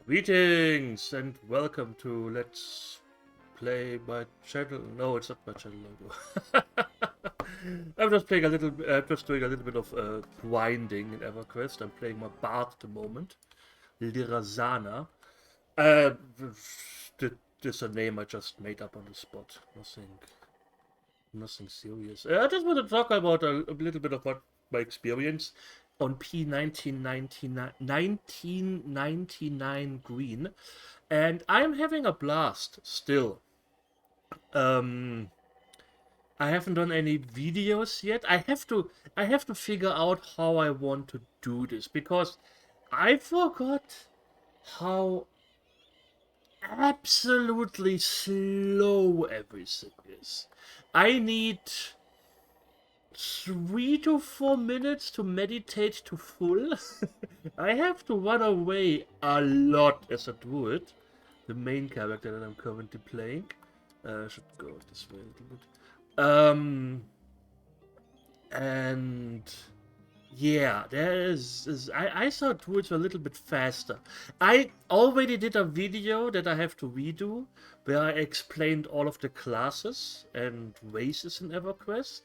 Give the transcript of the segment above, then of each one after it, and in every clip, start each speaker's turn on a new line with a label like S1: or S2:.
S1: Greetings and welcome to Let's Play my channel. No, it's not my channel logo. I'm just playing a little. Just doing a little bit of grinding in Everquest. I'm playing my bard at the moment, Lirazana. Uh, this is a name I just made up on the spot. Nothing serious. I just want to talk about a little bit of what my experience on P1999 1999 green, and I'm having a blast still. Um, I haven't done any videos yet. I have to figure out how I want to do this because I forgot how absolutely slow everything is. I need 3 to 4 minutes to meditate to full. I have to run away a lot as a druid, the main character that I'm currently playing. I should go this way a little bit. And yeah, I thought druids were a little bit faster. I already did a video that I have to redo where I explained all of the classes and races in EverQuest.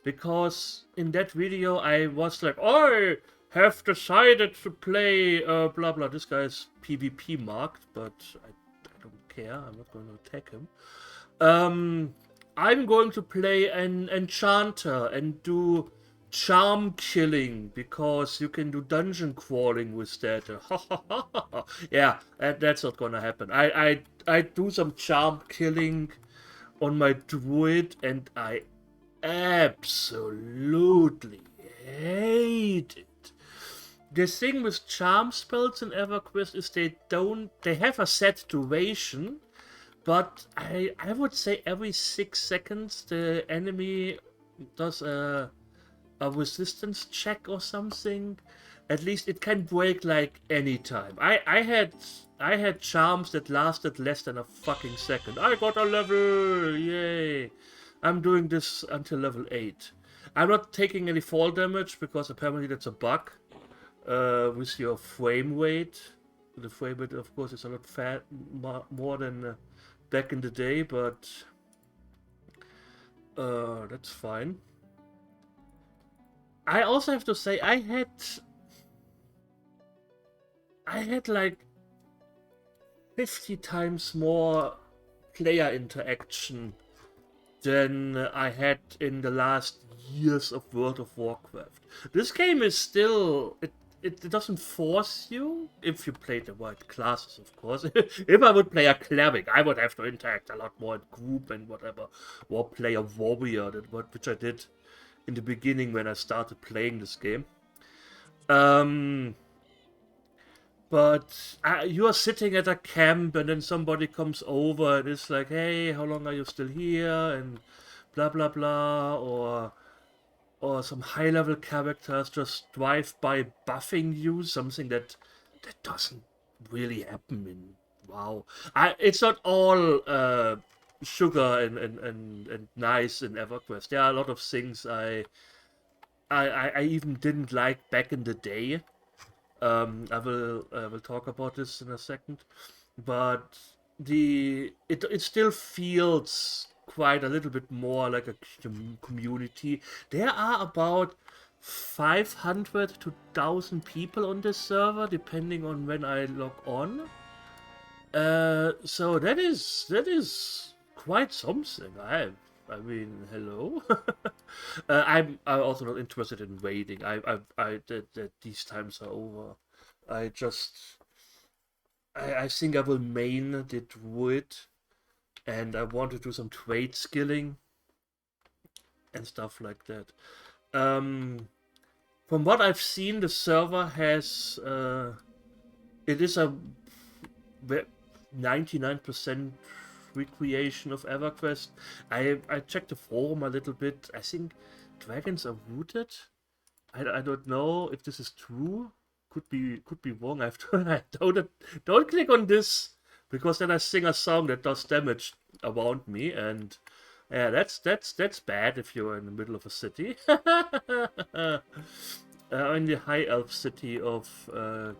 S1: Because in that video I was like, I have decided to play blah blah. This guy's PvP marked, but I don't care. I'm not going to attack him. I'm going to play an enchanter and do charm killing because you can do dungeon crawling with that. Yeah, that's not gonna happen. I do some charm killing on my druid and I absolutely hate it. The thing with charm spells in EverQuest is they have a set duration, but I would say every 6 seconds the enemy does a resistance check or something. At least it can break like any time. I had charms that lasted less than a fucking second. I got a level, yay! I'm doing this until level 8. I'm not taking any fall damage because apparently that's a bug with your frame rate. The frame rate, of course, is a lot more than back in the day, but that's fine. I also have to say I had like 50 times more player interaction than I had in the last years of World of Warcraft. This game is still it doesn't force you if you play the right classes, of course. If I would play a cleric, I would have to interact a lot more in group and whatever, or play a warrior, which I did in the beginning when I started playing this game. Um, but you are sitting at a camp and then somebody comes over and it's like, hey, how long are you still here? And blah blah blah. Or some high level characters just drive by buffing you, something that doesn't really happen in WoW. It's not all sugar and nice in EverQuest. There are a lot of things I even didn't like back in the day. I will talk about this in a second, but it still feels quite a little bit more like a community. There are about 500 to 1,000 people on this server, depending on when I log on. So that is quite something. I mean, hello. I'm also not interested in raiding. That these times are over. I just I think I will main the druid, and I want to do some trade skilling and stuff like that. Um, from what I've seen, the server has it is a 99% recreation of EverQuest. I checked the forum a little bit. I think dragons are rooted. I don't know if this is true. Could be wrong. I have to don't click on this because then I sing a song that does damage around me, and yeah, that's bad if you're in the middle of a city. In the high elf city of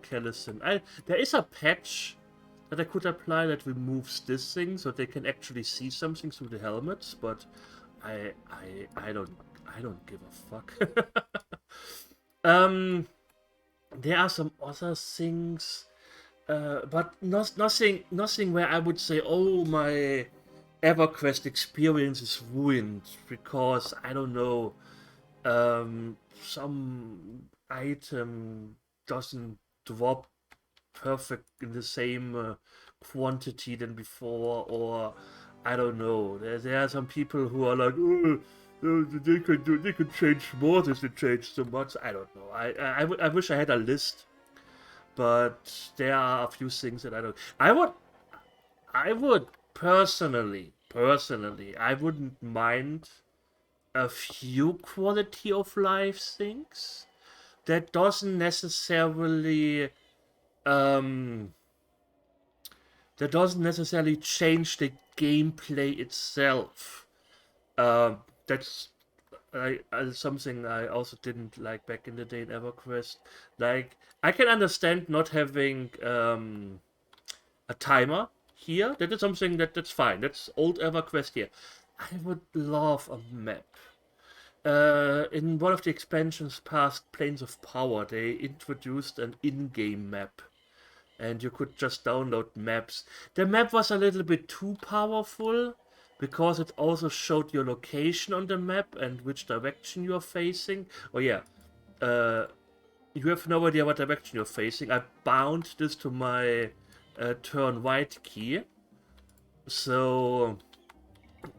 S1: Kellison. There is a patch that I could apply that removes this thing so they can actually see something through the helmets, but I don't give a fuck. um, there are some other things, but nothing where I would say, oh, my Everquest experience is ruined because I don't know, some item doesn't drop perfect in the same quantity than before, or I don't know. There are some people who are like, oh, they could change more if they change so much. I don't know. I wish I had a list, but there are a few things that I don't. I would personally, I wouldn't mind a few quality of life things that doesn't necessarily um change the gameplay itself. That's something I also didn't like back in the day in EverQuest. Like, I can understand not having a timer here. That is something that's fine. That's old EverQuest here. I would love a map. In one of the expansions past Planes of Power, they introduced an in-game map, and you could just download maps. The map was a little bit too powerful because it also showed your location on the map and which direction you're facing. Oh yeah, uh, you have no idea what direction you're facing. I bound this to my turn right key, so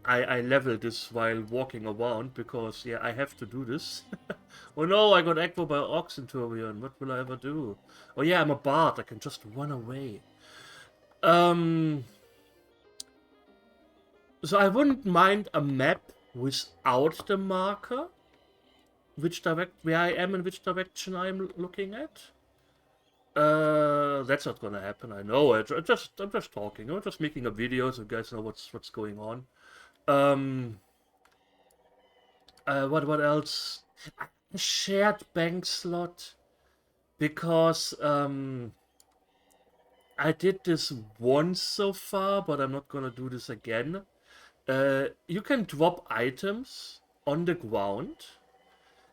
S1: I level this while walking around because, yeah, I have to do this. Oh no, I got aggro by Oxenturion. What will I ever do? Oh yeah, I'm a bard. I can just run away. Um, so I wouldn't mind a map without the marker, where I am and which direction I'm looking at. That's not gonna happen. I know it. I'm just talking. I'm just making a video so you guys know what's going on. Um, what else? A shared bank slot, because I did this once so far, but I'm not gonna do this again. You can drop items on the ground,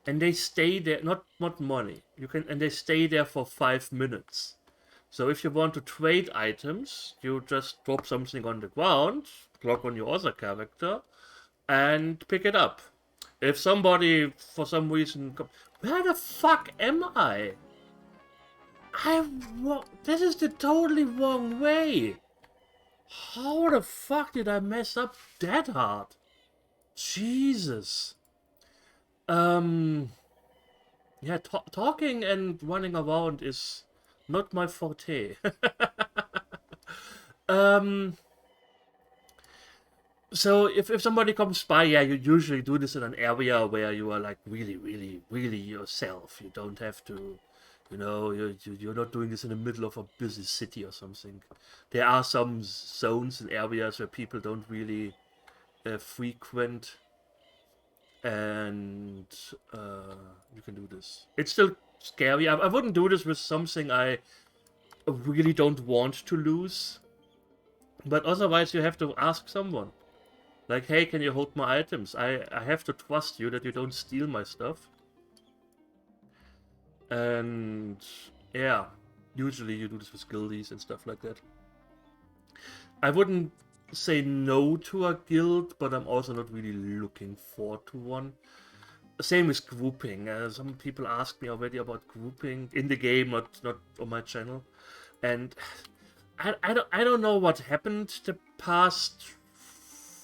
S1: and they stay there. Not money. And they stay there for 5 minutes. So if you want to trade items, you just drop something on the ground, clock on your other character, and pick it up. If somebody, for some reason, where the fuck am I? This is the totally wrong way. How the fuck did I mess up that hard? Jesus. Um, yeah, talking and running around is not my forte. um, so if somebody comes by, yeah, you usually do this in an area where you are like really, really, really yourself. You don't have to, you're not doing this in the middle of a busy city or something. There are some zones and areas where people don't really frequent, and you can do this. It's still scary. I wouldn't do this with something I really don't want to lose, but otherwise you have to ask someone. Like, hey, can you hold my items? I have to trust you that you don't steal my stuff. And yeah, usually you do this with guildies and stuff like that. I wouldn't say no to a guild, but I'm also not really looking forward to one. Same with grouping. Some people asked me already about grouping in the game, not on my channel. And I don't know what happened the past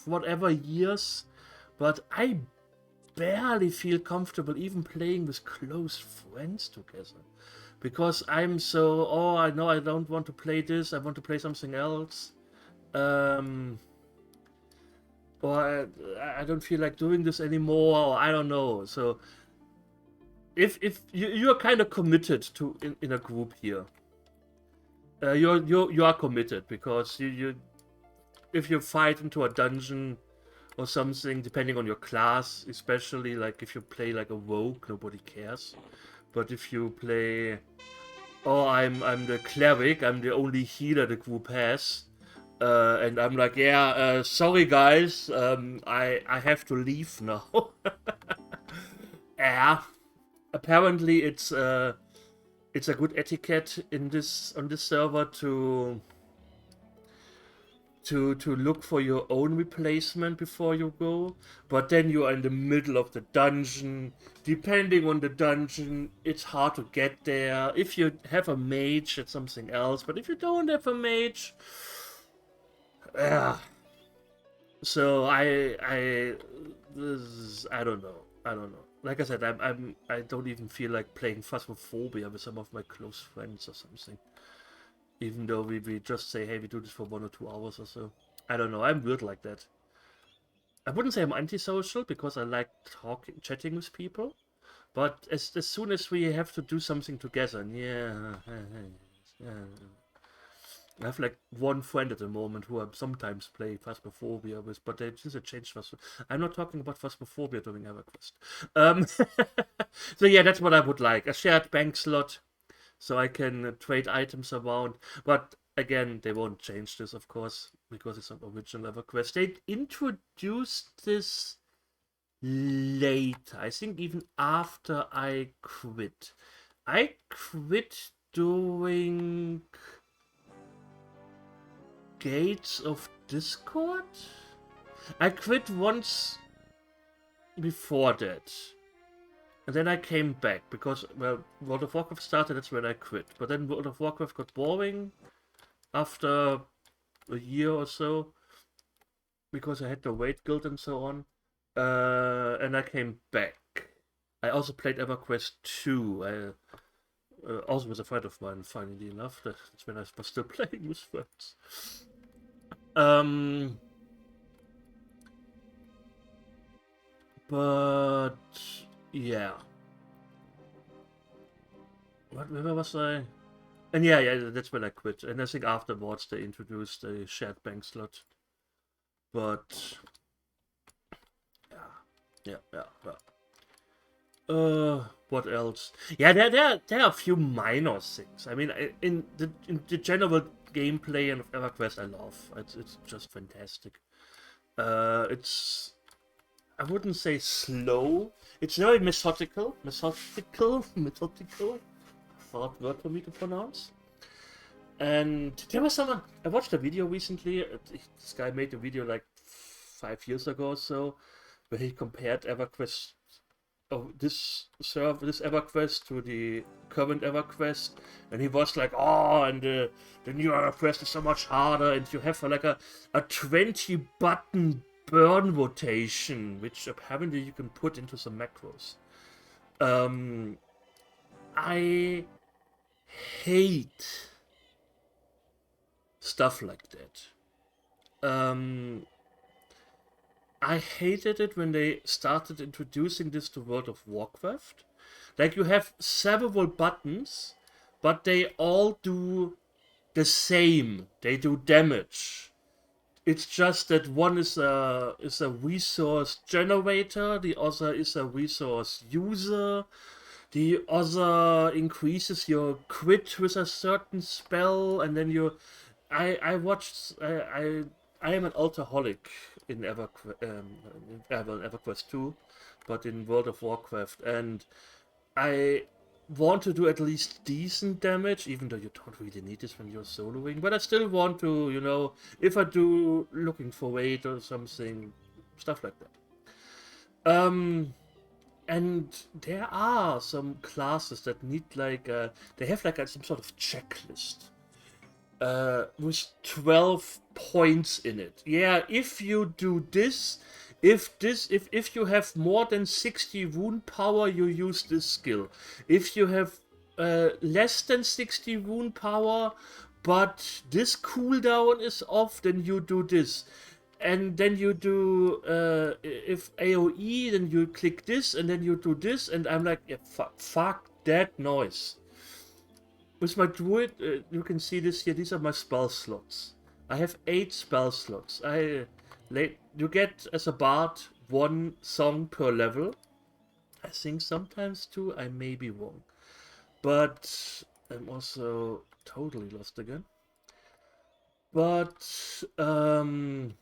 S1: whatever years, but I barely feel comfortable even playing with close friends together, because I'm so, oh, I know I don't want to play this, I want to play something else, or I don't feel like doing this anymore, or I don't know. So if you're kind of committed to in a group here, you are committed, because you if you fight into a dungeon or something, depending on your class, especially, like if you play like a rogue, nobody cares. But if you play oh, I'm the cleric, I'm the only healer the group has. And I'm like, yeah, sorry guys, I have to leave now. Yeah, apparently it's a good etiquette in this on this server to look for your own replacement before you go, but then you are in the middle of the dungeon. Depending on the dungeon, it's hard to get there. If you have a mage, it's something else, but if you don't have a mage, yeah. So I don't know. I don't know. Like I said, I don't even feel like playing Phasmophobia with some of my close friends or something. Even though we just say, hey, we do this for 1 or 2 hours or so. I don't know. I'm weird like that. I wouldn't say I'm antisocial because I like chatting with people. But as soon as we have to do something together, yeah, yeah. I have like one friend at the moment who I sometimes play Phasmophobia with, but they just changed Phasmophobia. I'm not talking about Phasmophobia during EverQuest. Um, so yeah, that's what I would like. A shared bank slot so I can trade items around. But again, they won't change this, of course, because it's not original EverQuest. They introduced this later. I think even after I quit. I quit during Gates of Discord? I quit once before that. And then I came back because, well, World of Warcraft started, that's when I quit. But then World of Warcraft got boring after a year or so because I had the Raid Guild and so on. And I came back. I also played EverQuest 2. Also with a friend of mine, funnily enough. That's when I was still playing with friends. But yeah. Where was I? And yeah, that's when I quit. And I think afterwards they introduced a shared bank slot. But yeah. What else? Yeah, there are a few minor things. I mean, in the general gameplay and of EverQuest, I love. It's just fantastic. It's I wouldn't say slow. It's very methodical. Hard word for me to pronounce. And there was someone I watched a video recently. This guy made a video like 5 years ago or so, where he compared EverQuest, this EverQuest to the current EverQuest, and he was like, "Oh, and the new EverQuest is so much harder, and you have like a 20-button burn rotation, which apparently you can put into some macros." I hate stuff like that. I hated it when they started introducing this to World of Warcraft. Like you have several buttons, but they all do the same. They do damage. It's just that one is a resource generator, the other is a resource user, the other increases your crit with a certain spell, and then you. I watched. I am an alcoholic in EverQuest 2, but in World of Warcraft, and I want to do at least decent damage, even though you don't really need this when you're soloing. But I still want to, if I do looking for raid or something, stuff like that. And there are some classes that need they have some sort of checklist with 12 points in it. Yeah, if you do this, if you have more than 60 wound power, you use this skill. If you have less than 60 wound power, but this cooldown is off, then you do this. And then you do if AoE, then you click this, and then you do this, and I'm like, yeah, fuck that noise. With my druid, you can see this here. These are my spell slots. I have 8 spell slots. You get as a bard 1 song per level. I think sometimes 2. I may be wrong, but I'm also totally lost again. But you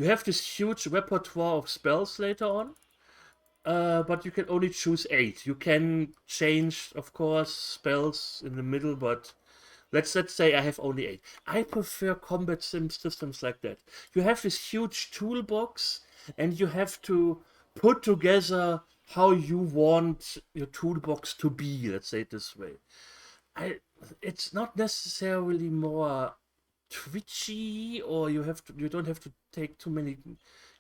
S1: have this huge repertoire of spells later on. But you can only choose 8. You can change, of course, spells in the middle, but let's say I have only 8. I prefer combat systems like that. You have this huge toolbox, and you have to put together how you want your toolbox to be. Let's say it this way. I. It's not necessarily more twitchy, or you don't have to take too many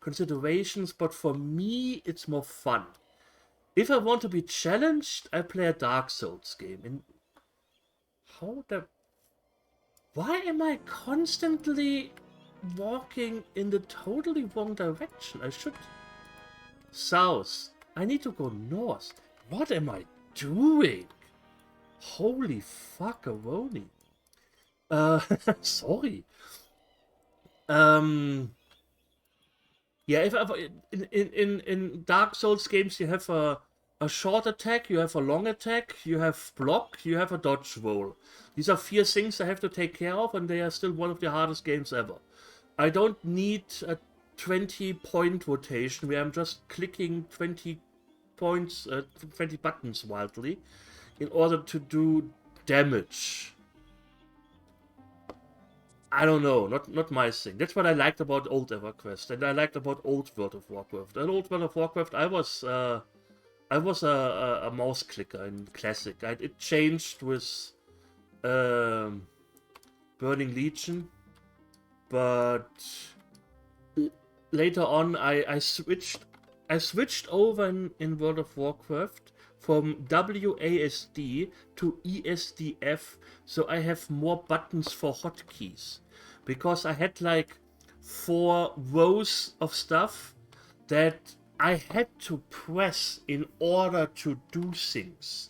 S1: considerations, but for me it's more fun. If I want to be challenged, I play a Dark Souls game. And how the why am I constantly walking in the totally wrong direction? I should south. I need to go north. What am I doing? Holy fuckaroni. Sorry. Um, Yeah, if in Dark Souls games you have a short attack, you have a long attack, you have block, you have a dodge roll. These are 4 things I have to take care of, and they are still one of the hardest games ever. I don't need a 20-point rotation where I'm just clicking 20 points, 20 buttons wildly in order to do damage. I don't know, not my thing. That's what I liked about old Everquest, and I liked about old World of Warcraft. In old World of Warcraft, I was a mouse clicker in Classic. It changed with um, Burning Legion, but later on I switched over in World of Warcraft from WASD to ESDF, so I have more buttons for hotkeys. Because I had like 4 rows of stuff that I had to press in order to do things.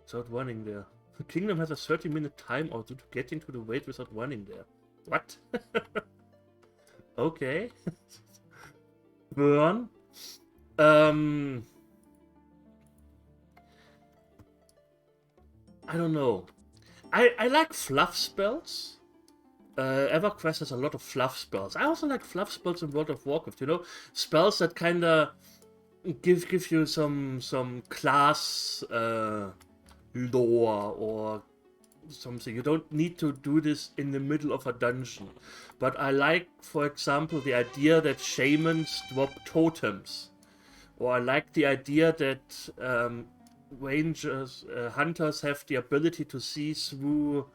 S1: Without running there. The kingdom has a 30-minute timeout due to getting to the raid without running there. What? Okay. Burn. I don't know. I like fluff spells. EverQuest has a lot of fluff spells. I also like fluff spells in World of Warcraft. You know, spells that kind of give you some class lore or something. You don't need to do this in the middle of a dungeon. But I like, for example, the idea that shamans drop totems. Or I like the idea that rangers, hunters have the ability to see through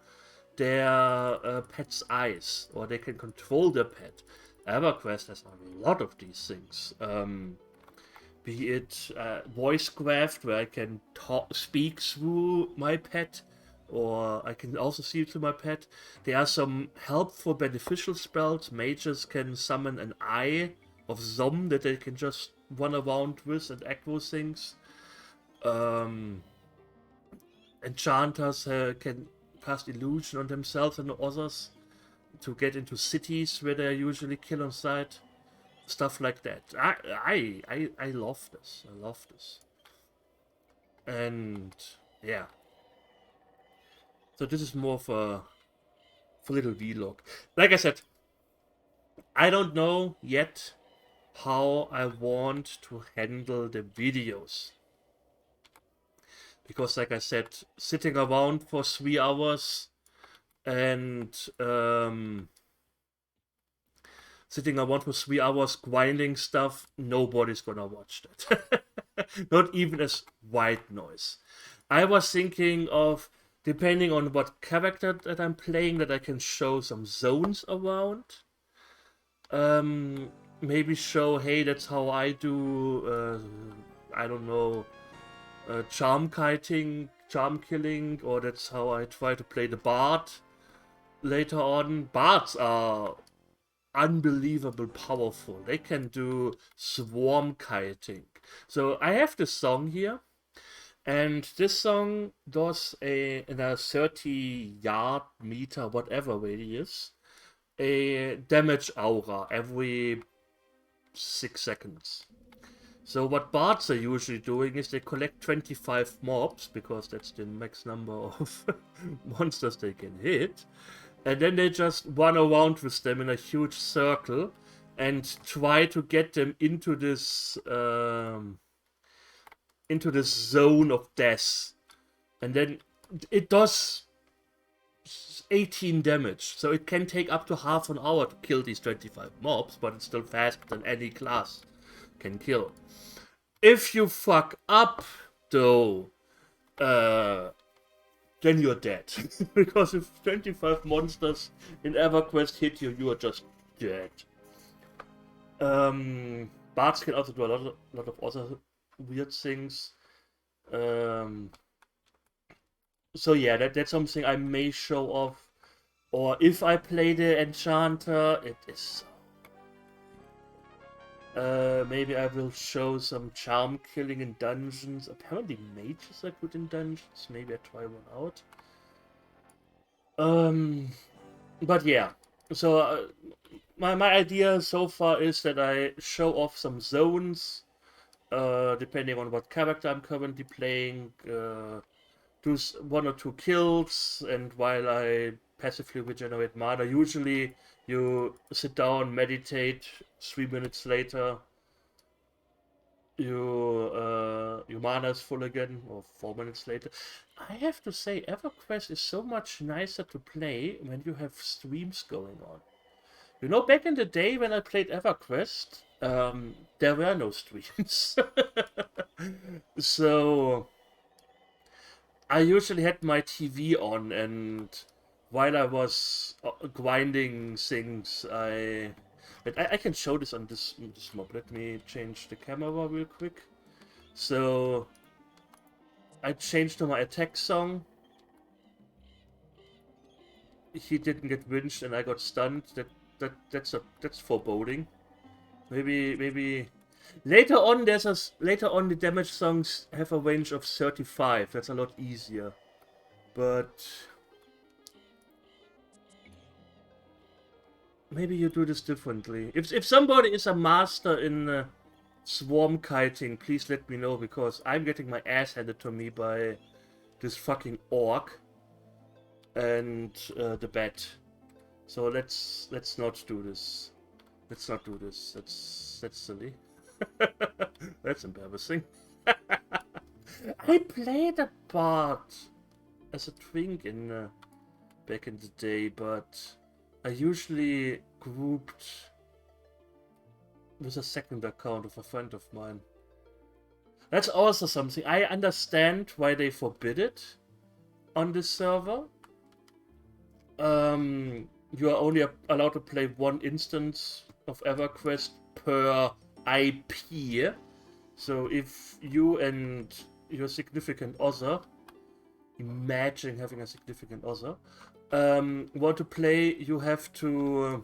S1: their pet's eyes, or they can control their pet. EverQuest has a lot of these things. Be it voice craft, where I can speak through my pet, or I can also see through my pet. There are some helpful, beneficial spells. Mages can summon an eye of Zom that they can just run around with and echo things. Enchanters can cast illusion on themselves and others to get into cities where they're usually kill on sight. Stuff like that. I love this. I love this. And yeah. So this is more of a little vlog. Like I said, I don't know yet how I want to handle the videos. Because like I said, sitting around for 3 hours and sitting around for 3 hours grinding stuff, nobody's gonna watch that. Not even as white noise. I was thinking of, depending on what character that I'm playing, that I can show some zones around. Maybe show, hey, that's how I do, I don't know, charm kiting, charm killing, or that's how I try to play the bard later on. Bards are unbelievable powerful. They can do swarm kiting. So I have this song here, and this song does in a 30-yard meter, whatever radius, a damage aura every 6 seconds. So what bards are usually doing is they collect 25 mobs, because that's the max number of monsters they can hit, and then they just run around with them in a huge circle and try to get them into this zone of death. And then it does 18 damage, so it can take up to half an hour to kill these 25 mobs, but it's still faster than any class can kill. If you fuck up, though, then you're dead. Because if 25 monsters in EverQuest hit you, you are just dead. Bards can also do a lot of other weird things. So yeah, that's something I may show off. Or if I play the Enchanter, it is maybe I will show some charm killing in dungeons. Apparently mages are good in dungeons. Maybe I try one out. But yeah. So my idea so far is that I show off some zones, depending on what character I'm currently playing. Do one or two kills, and while I passively regenerate mana, usually you sit down, meditate, 3 minutes later your mana is full again, or 4 minutes later. I have to say, EverQuest is so much nicer to play when you have streams going on. You know, back in the day when I played EverQuest, there were no streams. So I usually had my TV on, and while I was grinding things, I can show this on this mob. Let me change the camera real quick. So I changed to my attack song. He didn't get winched, and I got stunned. That's foreboding. Maybe later on later on the damage songs have a range of 35. That's a lot easier. But maybe you do this differently. If somebody is a master in swarm kiting, please let me know, because I'm getting my ass handed to me by this fucking orc and the bat. So let's not do this. Let's not do this. That's silly. That's embarrassing. I played a bard as a twink in back in the day, but I usually grouped with a second account of a friend of mine. That's also something. I understand why they forbid it on this server. You are only allowed to play one instance of EverQuest per IP. So if you and your significant other, imagine having a significant other, want to play, you have to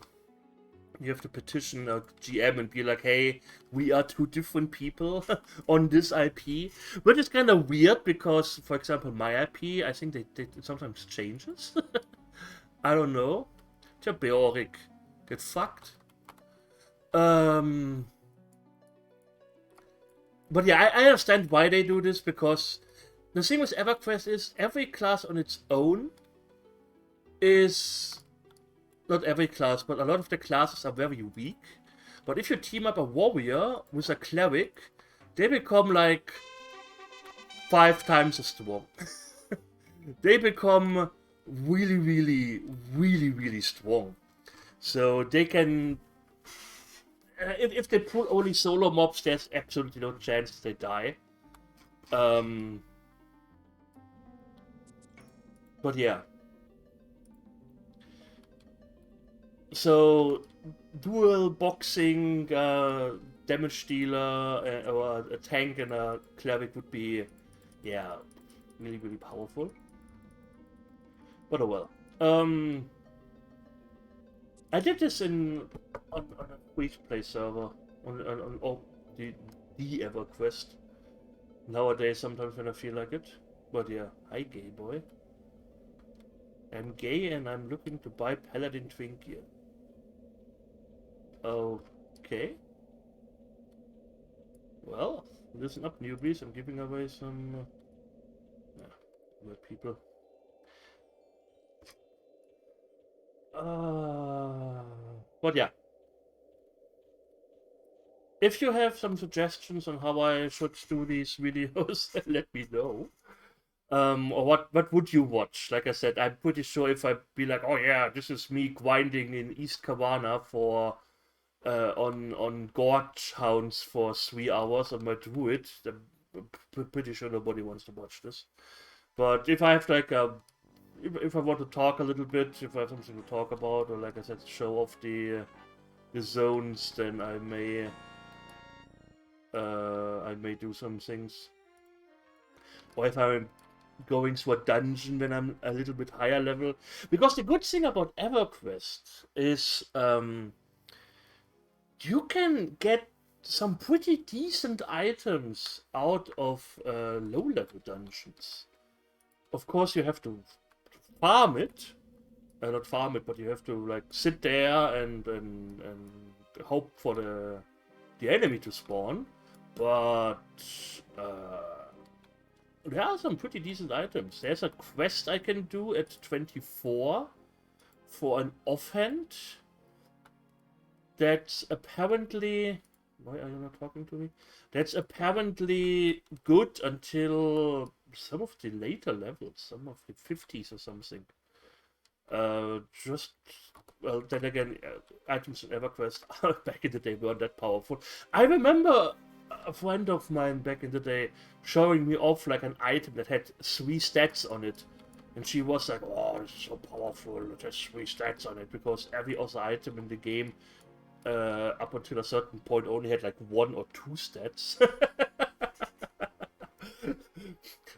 S1: petition a GM and be like, hey, we are two different people on this IP, which is kind of weird because, for example, my IP, I think it sometimes changes. I don't know. Tja, Beoric, get fucked. But yeah, I understand why they do this, because the thing with EverQuest is every class on its own is... Not every class, but a lot of the classes are very weak. But if you team up a warrior with a cleric, they become like 5 times as strong. They become really strong. So they can... if they pull only solo mobs, there's absolutely no chance they die. But yeah. So, dual boxing, damage dealer, or a tank and a cleric would be, yeah, really powerful. But oh well. I did this on a free-to-play server on the EverQuest. Nowadays, sometimes when I feel like it. But yeah, hi gay boy. I'm gay and I'm looking to buy Paladin Twink gear. Okay. Well, listen up, newbies. I'm giving away some weird people. But yeah. If you have some suggestions on how I should do these videos, let me know. Or what would you watch? Like I said, I'm pretty sure if I be like, oh yeah, this is me grinding in East Cavanna for on gorge hounds for 3 hours on my druid, I'm pretty sure nobody wants to watch this. But if I have like if I want to talk a little bit, if I have something to talk about, or like I said, show off the zones, then I may do some things. Or if I'm going through a dungeon when I'm a little bit higher level. Because the good thing about EverQuest is you can get some pretty decent items out of low-level dungeons. Of course, you have to farm it. Not farm it, but you have to like sit there and hope for the enemy to spawn. But there are some pretty decent items. There's a quest I can do at 24 for an offhand. That's apparently... Why are you not talking to me? That's apparently good until some of the later levels, some of the 50s or something. Well, then again, items in EverQuest back in the day weren't that powerful. I remember a friend of mine back in the day showing me off like an item that had 3 stats on it. And she was like, oh, it's so powerful, it has 3 stats on it, because every other item in the game up until a certain point only had like 1 or 2 stats.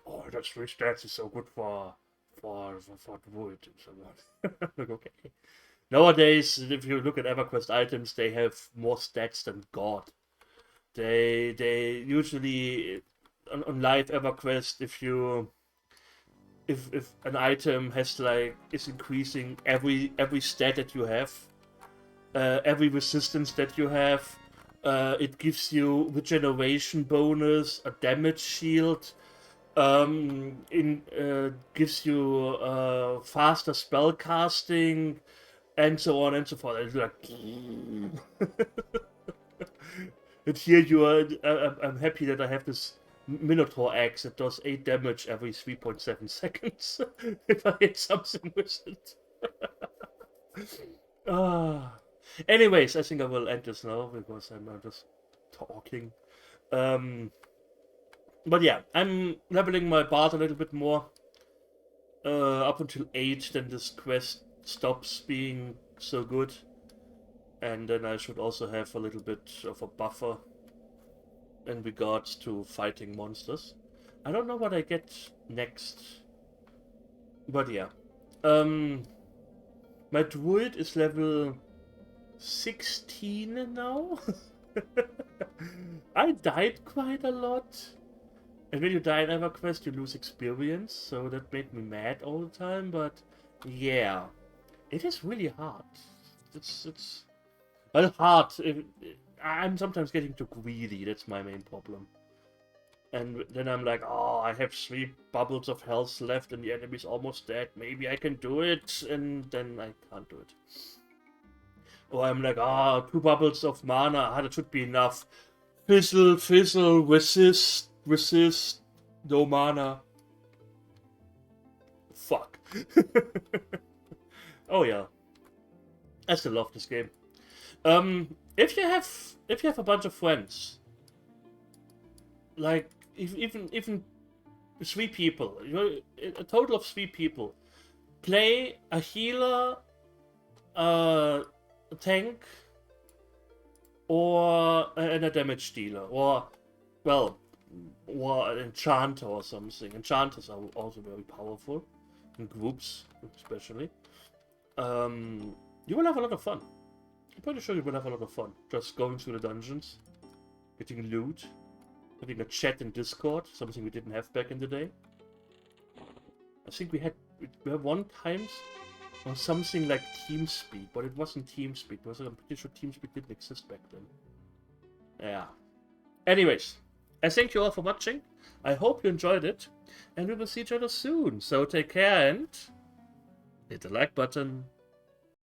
S1: Oh, that's 3 stats is so good for wood and so on. Like, okay. Nowadays, if you look at EverQuest items, they have more stats than God. They usually on live EverQuest, if an item has like is increasing every stat that you have, every resistance that you have, it gives you regeneration bonus, a damage shield, gives you faster spell casting, and so on and so forth. It's like, and here you are. I'm happy that I have this Minotaur axe that does 8 damage every 3.7 seconds if I hit something with it. Anyways, I think I will end this now because I'm just talking. But yeah, I'm leveling my bard a little bit more. Up until 8, then this quest stops being so good. And then I should also have a little bit of a buffer in regards to fighting monsters. I don't know what I get next. But yeah. My druid is level 16 now. I died quite a lot. And when you die in EverQuest, you lose experience, so that made me mad all the time, but yeah. It is really hard. It's well, hard. I'm sometimes getting too greedy, that's my main problem. And then I'm like, oh, I have 3 bubbles of health left and the enemy's almost dead. Maybe I can do it, and then I can't do it. Or I'm like, 2 bubbles of mana, that should be enough. Fizzle, fizzle, resist, no mana. Fuck. Oh yeah. I still love this game. If you have a bunch of friends, like even 3 people, a total of 3 people, play a healer, a tank, or a damage dealer, or an enchanter or something. Enchanters are also very powerful in groups, especially. You will have a lot of fun. I'm pretty sure you will have a lot of fun just going through the dungeons, getting loot, having a chat in Discord, something we didn't have back in the day. I think we had one time on something like TeamSpeak, but it wasn't TeamSpeak, because I'm pretty sure TeamSpeak didn't exist back then. Yeah. Anyways, I thank you all for watching. I hope you enjoyed it, and we will see each other soon. So take care and hit the like button.